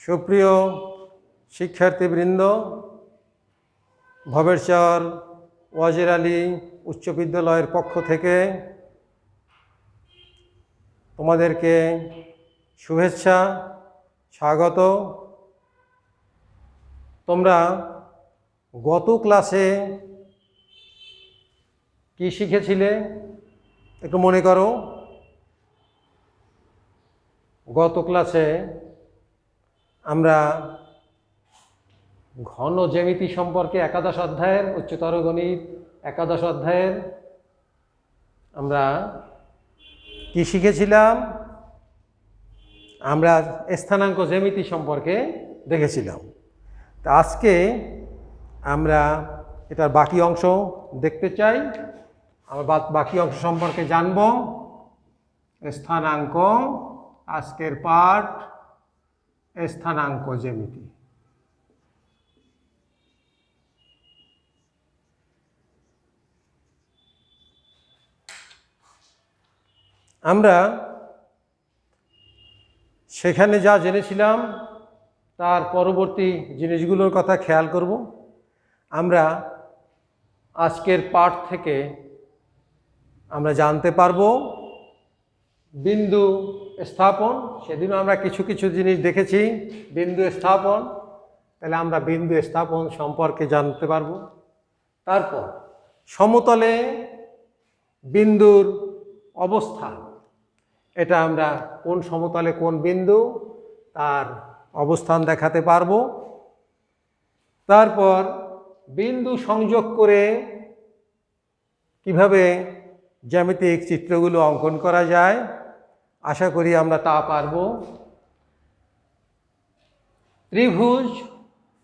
সুপ্রিয় শিক্ষার্থীবৃন্দ, ভবেরচর ওয়াজির আলী উচ্চ বিদ্যালয়ের পক্ষ থেকে তোমাদেরকে শুভেচ্ছা, স্বাগত। তোমরা গত ক্লাসে কি শিখেছিলে একটু মনে করো। গত ক্লাসে আমরা ঘন জ্যামিতি সম্পর্কে একাদশ অধ্যায়ের উচ্চতর গণিত একাদশ অধ্যায়ের আমরা কি শিখেছিলাম? আমরা স্থানাঙ্ক জ্যামিতি সম্পর্কে দেখেছিলাম। তা আজকে আমরা এটার বাকি অংশ দেখতে চাই। আমরা বাকি অংশ সম্পর্কে জানব। স্থানাঙ্ক, আজকের পাঠ স্থানাঙ্ক জ্যামিতি। আমরা সেখানে যা জেনেছিলাম তার পরবর্তী জিনিসগুলোর কথা খেয়াল করব। আমরা আজকের পাঠ থেকে আমরা জানতে পারবো বিন্দু স্থাপন। সেদিনও আমরা কিছু কিছু জিনিস দেখেছি বিন্দু স্থাপন, তাহলে আমরা বিন্দু স্থাপন সম্পর্কে জানতে পারবো। তারপর সমতলে বিন্দুর অবস্থান, এটা আমরা কোন সমতলে কোন বিন্দু তার অবস্থান দেখাতে পারবো। তারপর বিন্দু সংযোগ করে কিভাবে জ্যামিতিক চিত্রগুলো অঙ্কন করা যায়, আশা করি আমরা তা পারব। ত্রিভুজ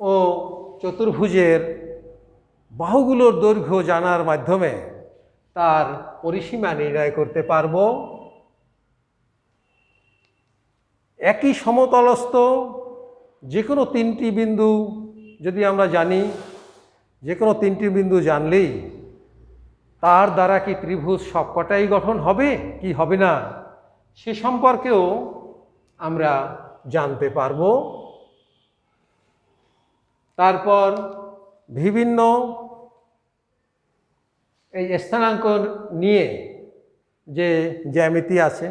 ও চতুর্ভুজের বাহুগুলোর দৈর্ঘ্য জানার মাধ্যমে তার পরিসীমা নির্ণয় করতে পারব। একই সমতলস্থ যে কোনো তিনটি বিন্দু যদি আমরা জানি, যে কোনো তিনটি বিন্দু জানলেই তার দ্বারা কি ত্রিভুজ সবকটাই গঠন হবে কি হবে না সে সম্পর্কেও আমরা জানতে পারব। তারপর বিভিন্ন এই স্থানাঙ্ক নিয়ে যে জ্যামিতি আছে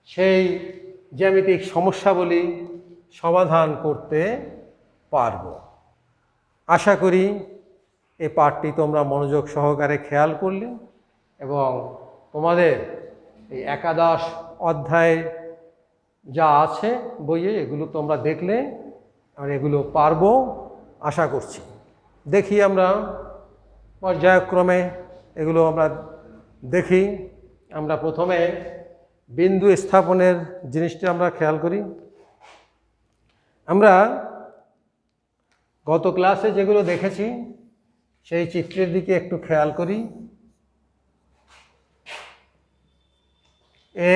সেই জ্যামিতিক সমস্যাবলী সমাধান করতে পারব। আশা করি এই পাঠটি তোমরা মনোযোগ সহকারে খেয়াল করলে এবং তোমাদের এই একাদশ অধ্যায় যা আছে বইয়ে এগুলো তোমরা দেখলে আর এগুলো পারবো আশা করছি। দেখি আমরা পর্যায়ক্রমে এগুলো আমরা দেখি। আমরা প্রথমে বিন্দু স্থাপনের জিনিসটা আমরা খেয়াল করি। আমরা গত ক্লাসে যেগুলো দেখেছি সেই চিত্রের দিকে একটু খেয়াল করি।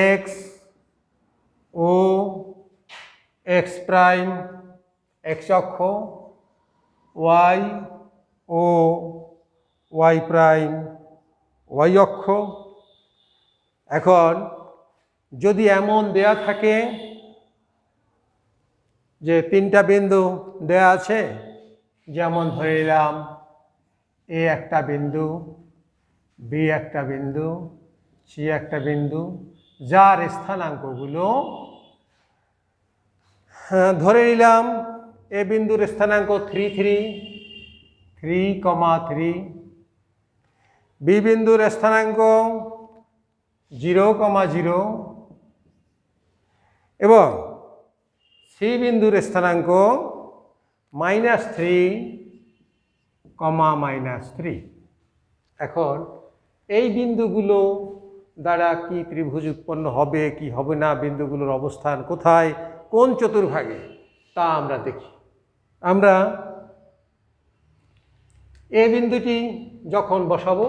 এক্স ও এক্স প্রাইম এক্স অক্ষ, ওয়াই ও ওয়াই প্রাইম ওয়াই অক্ষ। এখন যদি এমন দেয়া থাকে যে তিনটা বিন্দু দেয়া আছে, যেমন ধরে নিলাম এ একটা বিন্দু, বি একটা বিন্দু, সি একটা বিন্দু, যার স্থানাঙ্কগুলো ধরে নিলাম এ বিন্দুর স্থানাঙ্ক 3,3, বি বিন্দুর স্থানাঙ্ক 0,0 এবং সি বিন্দুর স্থানাঙ্ক -3, -3। এখন এই বিন্দুগুলো দ্বারা কি ত্রিভুজ উৎপন্ন হবে কি হবে না, বিন্দুগুলোর অবস্থান কোথায় কোন চতুর্ভাগে তা আমরা দেখি। আমরা এ বিন্দুটি যখন বসাবো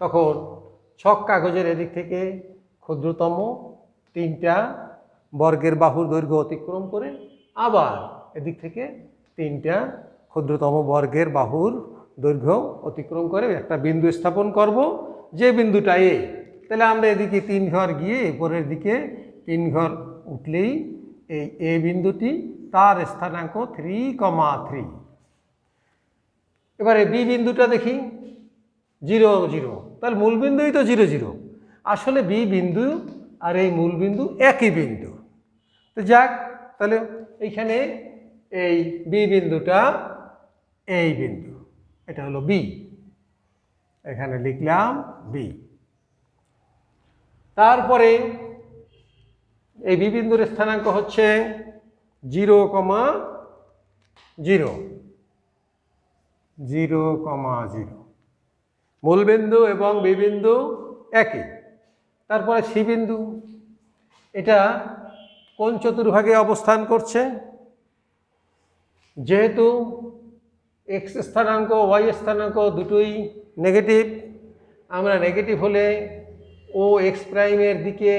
তখন ছক কাগজের এদিক থেকে ক্ষুদ্রতম তিনটা বর্গের বাহুর দৈর্ঘ্য অতিক্রম করে আবার এদিক থেকে তিনটা ক্ষুদ্রতম বর্গের বাহুর দৈর্ঘ্য অতিক্রম করে একটা বিন্দু স্থাপন করব, যে বিন্দুটা এ। তাহলে আমরা এদিকে 3 ঘর গিয়ে পরের দিকে 3 ঘর উঠলেই এই এ বিন্দুটি, তার স্থানাঙ্ক 3,3। এবারে বি বিন্দুটা দেখি 0 0, তাহলে মূল বিন্দুই তো 0 0। আসলে বি বিন্দু আর এই মূল বিন্দু একই বিন্দু। তো যাক, তাহলে এইখানে এই বি বিন্দুটা এই বিন্দু, এটা হলো বি, এখানে লিখলাম বি। তারপরে এই বি বিন্দুর স্থানাঙ্ক হচ্ছে 0, 0, 0,0। মূল বিন্দু এবং বি বিন্দু একই। তারপরে সি বিন্দু, এটা কোন চতুর্ভাগে অবস্থান করছে? যেহেতু এক্স স্থানাঙ্ক ওয়াই স্থানাঙ্ক দুটোই নেগেটিভ, আমরা নেগেটিভ হলে ও এক্স প্রাইমের দিকে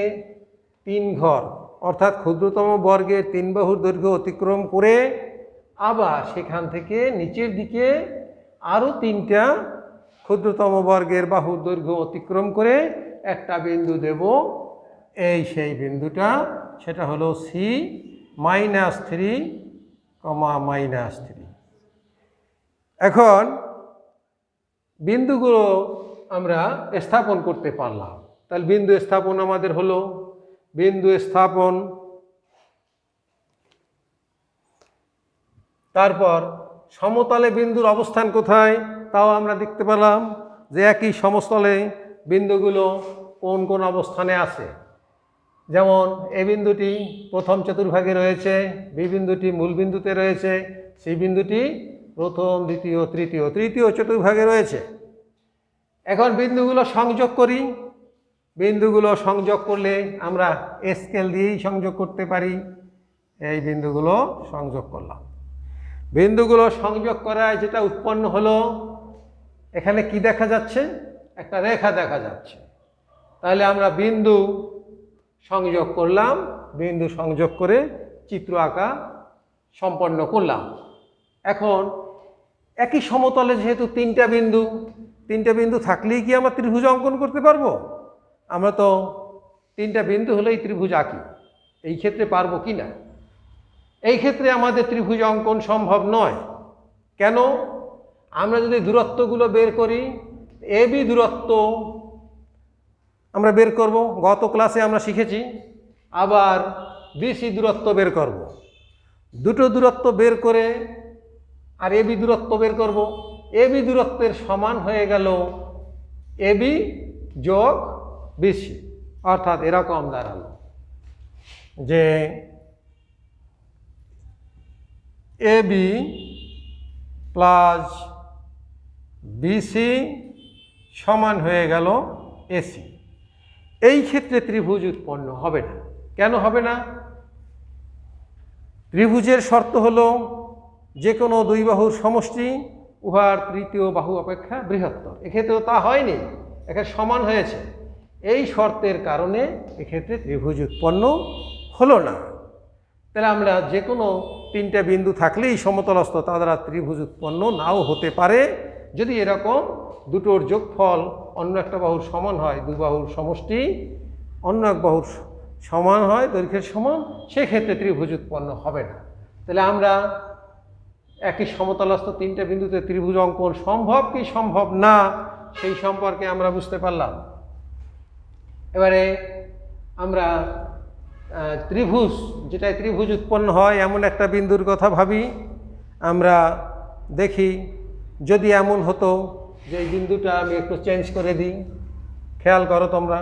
3 ঘর অর্থাৎ ক্ষুদ্রতম বর্গের 3 বাহুর দৈর্ঘ্য অতিক্রম করে আবার সেখান থেকে নিচের দিকে আরও 3টা ক্ষুদ্রতম বর্গের বাহুর দৈর্ঘ্য অতিক্রম করে একটা বিন্দু দেব। এই সেই বিন্দুটা, সেটা হলো সি -3, -3। এখন বিন্দুগুলো আমরা স্থাপন করতে পারলাম। তাহলে বিন্দু স্থাপন আমাদের হলো, বিন্দু স্থাপন, তারপর সমতলে বিন্দুর অবস্থান কোথায় তাও আমরা দেখতে পেলাম যে একই সমতলে বিন্দুগুলো কোন কোন অবস্থানে আছে। যেমন এ বিন্দুটি প্রথম চতুর্ভাগে রয়েছে, বি বিন্দুটি মূল বিন্দুতে রয়েছে, সি বিন্দুটি প্রথম, দ্বিতীয়, তৃতীয় চতুর্ভাগে রয়েছে। এখন বিন্দুগুলো সংযোগ করি। বিন্দুগুলো সংযোগ করলে আমরা স্কেল দিয়েই সংযোগ করতে পারি। এই বিন্দুগুলো সংযোগ করলাম। বিন্দুগুলো সংযোগ করায় যেটা উৎপন্ন হলো, এখানে কি দেখা যাচ্ছে? একটা রেখা দেখা যাচ্ছে। তাহলে আমরা বিন্দু সংযোগ করলাম, বিন্দু সংযোগ করে চিত্র আঁকা সম্পন্ন করলাম। এখন একই সমতলে যেহেতু 3টা বিন্দু থাকলেই কি আমরা ত্রিভুজ অঙ্কন করতে পারবো? আমরা তো 3টা বিন্দু হলেই ত্রিভুজ আঁকি, এই ক্ষেত্রে পারবো কি না? এই ক্ষেত্রে আমাদের ত্রিভুজ অঙ্কন সম্ভব নয়। কেন? আমরা যদি দূরত্বগুলো বের করি, এ বি দূরত্ব আমরা বের করব, গত ক্লাসে আমরা শিখেছি। আবার বিসি দূরত্ব বের করব। দুটো দূরত্ব বের করে আর এ বি দূরত্ব বের করব। এ বি দূরত্বের সমান হয়ে গেল এ বি যোগ বিসি, অর্থাৎ এরকম দাঁড়ালো যে এ বি প্লাস বিসি সমান হয়ে গেল এসি। এই ক্ষেত্রে ত্রিভুজ উৎপন্ন হবে না। কেন হবে না? ত্রিভুজের শর্ত হলো যে কোনো দুই বাহুর সমষ্টি উহার তৃতীয় বাহু অপেক্ষা বৃহত্তর। এক্ষেত্রেও তা হয়নি, এখানে সমান হয়েছে। এই শর্তের কারণে এক্ষেত্রে ত্রিভুজ উৎপন্ন হলো না। তাহলে আমরা যে কোনো 3টা বিন্দু থাকলেই সমতলস্থ, তা দ্বারা ত্রিভুজ উৎপন্ন নাও হতে পারে। যদি এরকম দুটোর যোগফল অন্য একটা বাহুর সমান হয়, দুই বাহুর সমষ্টি অন্য এক বাহুর সমান হয়, দৈর্ঘ্যের সমান, সেক্ষেত্রে ত্রিভুজ উৎপন্ন হবে না। তাহলে আমরা একই সমতলস্থ 3টা বিন্দুতে ত্রিভুজ অঙ্কন সম্ভব কি সম্ভব না, সেই সম্পর্কে আমরা বুঝতে পারলাম। এবারে আমরা ত্রিভুজ, যেটায় ত্রিভুজ উৎপন্ন হয় এমন একটা বিন্দুর কথা ভাবি। আমরা দেখি যদি এমন হতো যে এই বিন্দুটা আমি একটু চেঞ্জ করে দিই। খেয়াল করো তোমরা,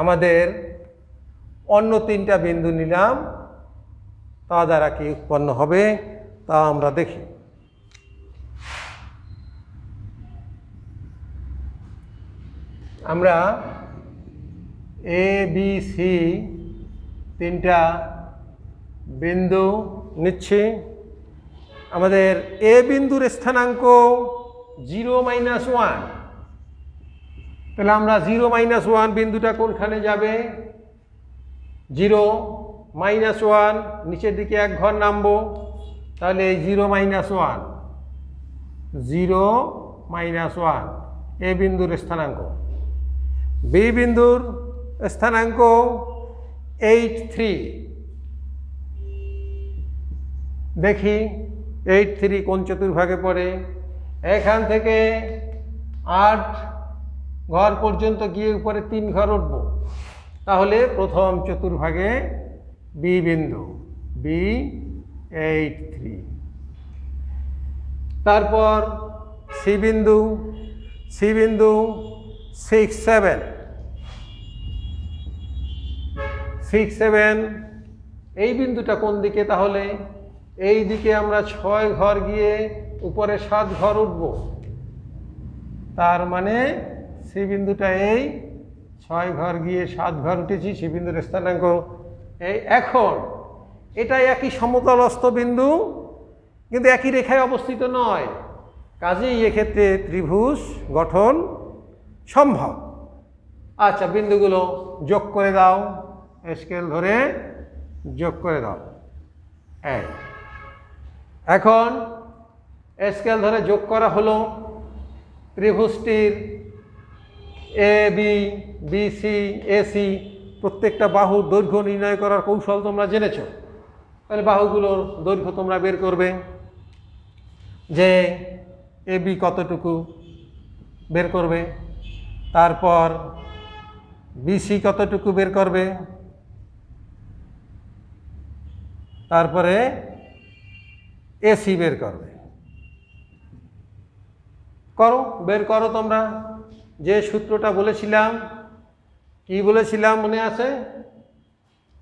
আমাদের অন্য 3টা বিন্দু নিলাম, তা দ্বারা কি উৎপন্ন হবে তা আমরা দেখি। আমরা এ বি সি 3টা বিন্দু নিচ্ছি। আমাদের এ বিন্দুর স্থানাঙ্ক 0 - 1। তাহলে আমরা 0 - 1 বিন্দুটা কোনখানে যাবে? 0 - 1 নিচের দিকে 1 ঘর নামবো। তাহলে এই 0 - 1, 0 - 1 এ বিন্দুর স্থানাঙ্ক। বি বিন্দুর স্থানাঙ্ক 8,3। দেখি 8,3 কোন চতুর্ভাগে পড়ে। এখান থেকে 8 ঘর পর্যন্ত গিয়ে উপরে 3 ঘর উঠব, তাহলে প্রথম চতুর্ভাগে বি বিন্দু, বি 8,3। তারপর সি বিন্দু, সি বিন্দু 6,7, 6,7। এই বিন্দুটা কোন দিকে? তাহলে এই দিকে আমরা 6 ঘর গিয়ে উপরে 7 ঘর উঠব, তার মানে সি বিন্দুটা এই 6 ঘর গিয়ে 7 ঘর উঠেছি, সি বিন্দুর স্থানাঙ্ক এই। এখন এটা একই সমতলস্থ বিন্দু কিন্তু একই রেখায় অবস্থিত নয়, কাজেই এক্ষেত্রে ত্রিভুজ গঠন সম্ভব। আচ্ছা, বিন্দুগুলো যোগ করে দাও, স্কেল ধরে যোগ করে দাও। এখন স্কেল ধরে যোগ করা হলো। ত্রিভুজটির এ বি, বিসি, এসি প্রত্যেকটা বাহুর দৈর্ঘ্য নির্ণয় করার কৌশল তোমরা জেনেছ। তাহলে বাহুগুলোর দৈর্ঘ্য তোমরা বের করবে, যে এ বি কতটুকু বের করবে, তারপর বিসি কতটুকু বের করবে, তারপরে এসি বের করবে। করো, বের করো তোমরা। যে সূত্রটা বলেছিলাম, কি বলেছিলাম মনে আছে?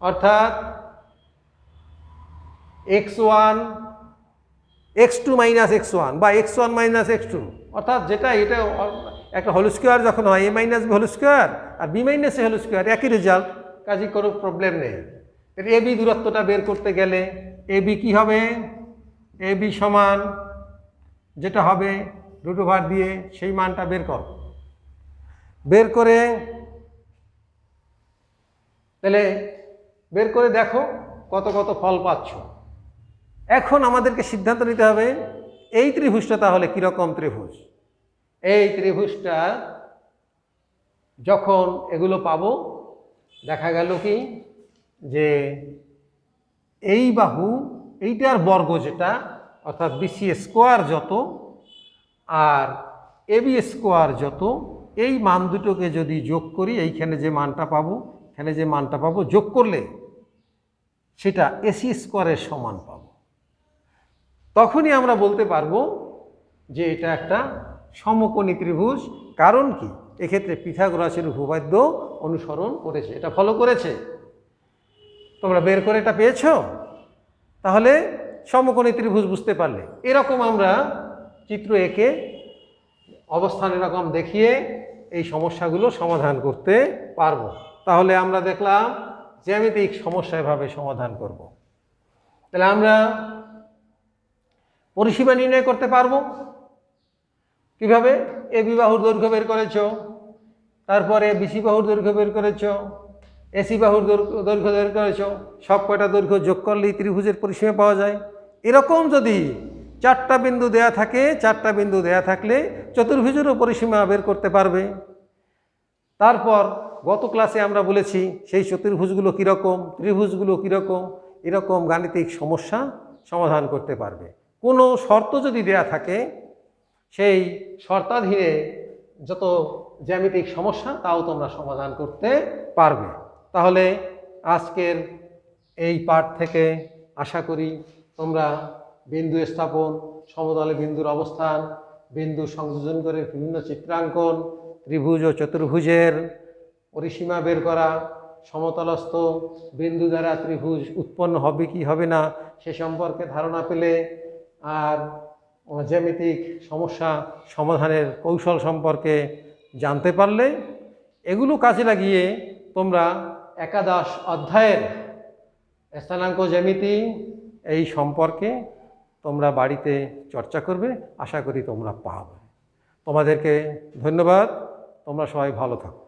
অর্থাৎ x1 x2 মাইনাস x1 বা x1 মাইনাস x2, অর্থাৎ যেটা এটা একটা হোল স্কোয়ার যখন হয়, এ মাইনাস বি হোল স্কোয়ার আর বি মাইনাস এ হোল স্কোয়ার একই রেজাল্ট, কাজে কোনো প্রবলেম নেই। এ বি দূরত্বটা বের করতে গেলে এ বি কী হবে? এ বি সমান যেটা হবে √, দিয়ে সেই মানটা বের করো। বের করে তাহলে বের করে দেখো কত কত ফল পাচ্ছ। এখন আমাদেরকে সিদ্ধান্ত নিতে হবে এই ত্রিভুজটা তাহলে কীরকম ত্রিভুজ। এই ত্রিভুজটা যখন এগুলো পাবো, দেখা গেল কি যে এই বাহু এইটার বর্গ যেটা, অর্থাৎ বিসি স্কোয়ার যত আর এবি স্কোয়ার যত, এই মান দুটোকে যদি যোগ করি, এইখানে যে মানটা পাবো, এখানে যে মানটা পাবো, যোগ করলে সেটা এসি স্কোয়ারের সমান পাবো। তখনই আমরা বলতে পারবো যে এটা একটা সমকোণী ত্রিভুজ। কারণ কি? এক্ষেত্রে পিথাগোরাসের উপপাদ্য অনুসরণ করেছে, এটা ফলো করেছে। তোমরা বের করে এটা পেয়েছো, তাহলে সমকোণী ত্রিভুজ বুঝতে পারলে। এরকম আমরা চিত্র এঁকে অবস্থান এরকম দেখিয়ে এই সমস্যাগুলো সমাধান করতে পারবো। তাহলে আমরা দেখলাম জ্যামিতিক সমস্যা এভাবে সমাধান করব। তাহলে আমরা পরিসীমা নির্ণয় করতে পারবো কিভাবে? এ বি বাহুর দৈর্ঘ্য বের করেছ, তারপরে বিসি বাহুর দৈর্ঘ্য বের করেছ, এসি বাহুর দৈর্ঘ্য বের করেছ, সব কয়টা দৈর্ঘ্য যোগ করলেই ত্রিভুজের পরিসীমা পাওয়া যায়। এরকম যদি 4টা বিন্দু দেয়া থাকে, 4টা বিন্দু দেয়া থাকলে চতুর্ভুজেরও পরিসীমা বের করতে পারবে। তারপর গত ক্লাসে আমরা বলেছি সেই চতুর্ভুজগুলো কীরকম, ত্রিভুজগুলো কীরকম, এরকম গাণিতিক সমস্যা সমাধান করতে পারবে। কোনো শর্ত যদি দেয়া থাকে, সেই শর্তাধীনে যত জ্যামিতিক সমস্যা তাও তোমরা সমাধান করতে পারবে। তাহলে আজকের এই পাঠ থেকে আশা করি তোমরা বিন্দু স্থাপন, সমতলে বিন্দুর অবস্থান, বিন্দু সংযোজন করে বিভিন্ন চিত্রাঙ্কন, ত্রিভুজ ও চতুর্ভুজের পরিসীমা বের করা, সমতলস্থ বিন্দু দ্বারা ত্রিভুজ উৎপন্ন হবে কি হবে না সে সম্পর্কে ধারণা পেলে, আর জ্যামিতিক সমস্যা সমাধানের কৌশল সম্পর্কে জানতে পারলে, এগুলো কাজে লাগিয়ে তোমরা একাদশ অধ্যায়ের স্থানাঙ্ক জ্যামিতি এই সম্পর্কে তোমরা বাড়িতে চর্চা করবে। আশা করি তোমরা পাবে। তোমাদেরকে ধন্যবাদ। তোমরা সবাই ভালো থাকো।